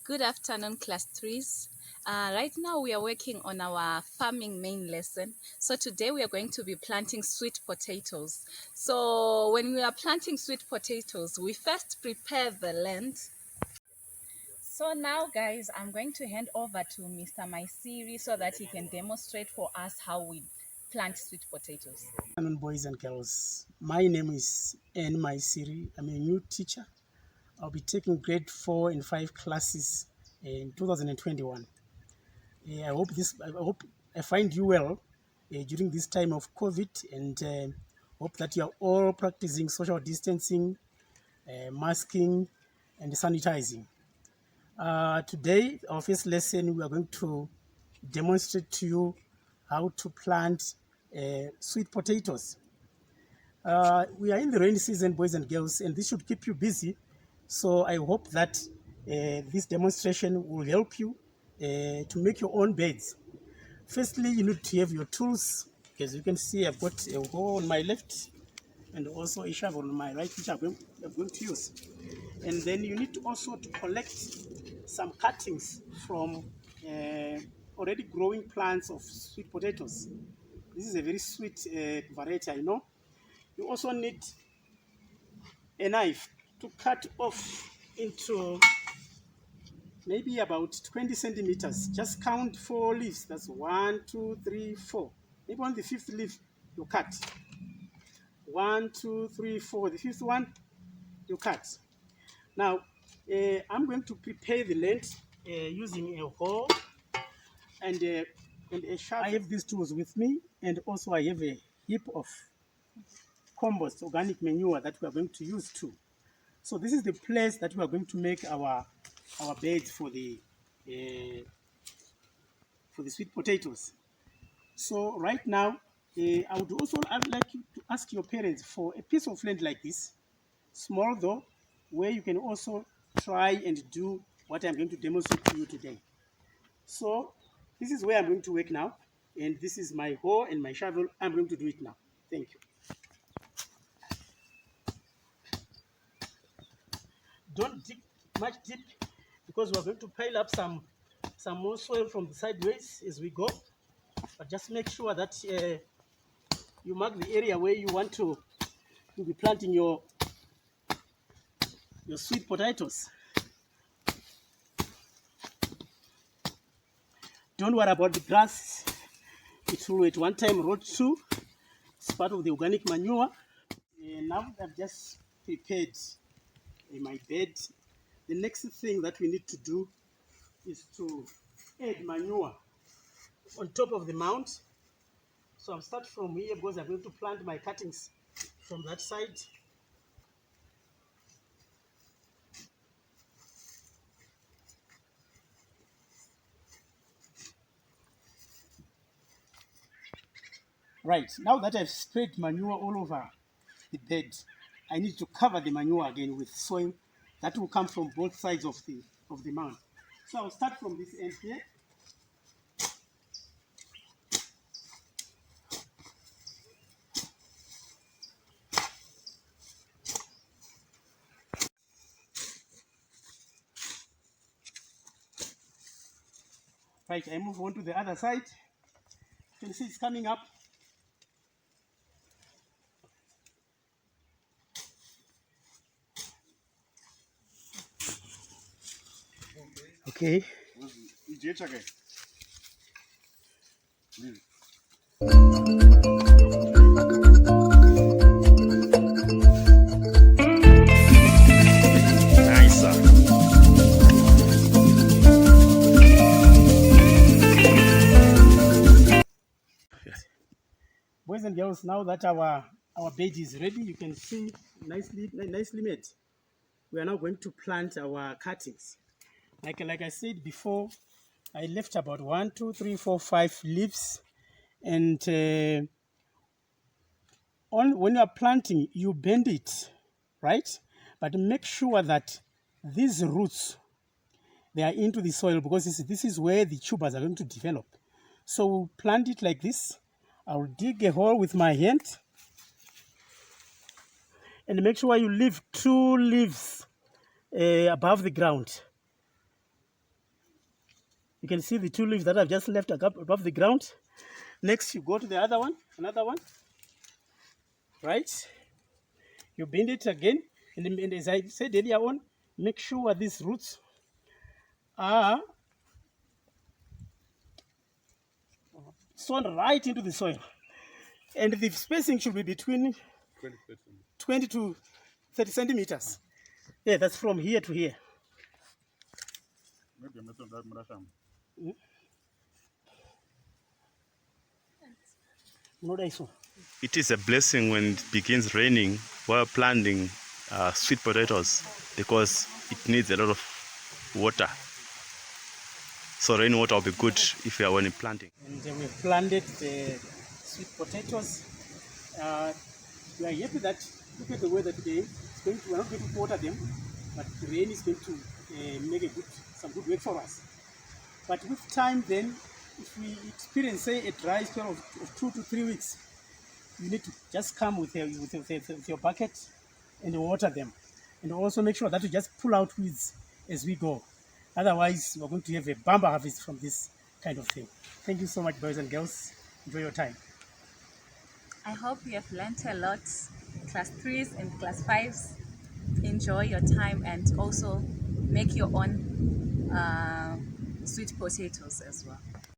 Good afternoon, class 3s. Right now we are working on our farming main lesson. So today we are going to be planting sweet potatoes. So when we are planting sweet potatoes, we first prepare the land. So now guys, I'm going to hand over to Mr. Maisiri so that he can demonstrate for us how we plant sweet potatoes. Good afternoon, boys and girls. My name is N. Maisiri. I'm a new teacher. I'll be taking grade 4 and 5 classes in 2021. I hope I find you well during this time of COVID, and hope that you are all practicing social distancing, masking, and sanitizing. Today, our first lesson, we are going to demonstrate to you how to plant sweet potatoes. We are in the rainy season, boys and girls, and this should keep you busy. So I hope that this demonstration will help you to make your own beds. Firstly, you need to have your tools. As you can see, I've got a hoe on my left and also a shovel on my right, which I'm going to use. And then you need to also to collect some cuttings from already growing plants of sweet potatoes. This is a very sweet variety, I know. You also need a knife to cut off into maybe about 20 centimeters. Just count 4 leaves. That's 1, 2, 3, 4. Maybe on the 5th leaf you cut. 1, 2, 3, 4. The 5th one you cut. Now I'm going to prepare the land using a hoe and a shovel. I have these tools with me, and also I have a heap of compost, organic manure, that we are going to use too. So this is the place that we are going to make our beds for the sweet potatoes. So right now, I would like you to ask your parents for a piece of land like this, small though, where you can also try and do what I'm going to demonstrate to you today. So this is where I'm going to work now, and this is my hoe and my shovel. I'm going to do it now. Thank you. Don't dig much deep, because we're going to pile up some more soil from the sideways as we go. But just make sure that you mark the area where you want to be planting your sweet potatoes. Don't worry about the grass. It will at one time rot too. It's part of the organic manure. Now I've just prepared my bed. The next thing that we need to do is to add manure on top of the mound. So I'll start from here, because I'm going to plant my cuttings from that side. Right, now that I've spread manure all over the bed, I need to cover the manure again with soil that will come from both sides of the mound. So I'll start from this end here. Right, I move on to the other side. You can see it's coming up. Okay. Nice. Boys and girls, now that our bed is ready, you can see nicely made. We are now going to plant our cuttings. Like I said before, I left about 1, 2, 3, 4, 5 leaves, and when you are planting, you bend it, right? But make sure that these roots, they are into the soil, because this is where the tubers are going to develop. So we'll plant it like this. I'll dig a hole with my hand, and make sure you leave 2 leaves above the ground. You can see the two leaves that I've just left above the ground. Next, you go to the other one, another one, right? You bend it again, and as I said earlier on, make sure these roots are sewn right into the soil. And the spacing should be between 20 to 30 centimeters. Yeah, that's from here to here. It is a blessing when it begins raining while planting sweet potatoes because it needs a lot of water. So rainwater will be good if you are when planting. And we've planted the sweet potatoes. We are happy that, look at the weather today. We're not going to water them, but the rain is going to make some good work for us. But with time then, if we experience, say, a dry spell of 2 to 3 weeks, you need to just come with your bucket and water them. And also make sure that you just pull out weeds as we go. Otherwise, we're going to have a bumper harvest from this kind of thing. Thank you so much, boys and girls. Enjoy your time. I hope you have learned a lot. Class 3s and Class 5s, enjoy your time and also make your own sweet potatoes as well.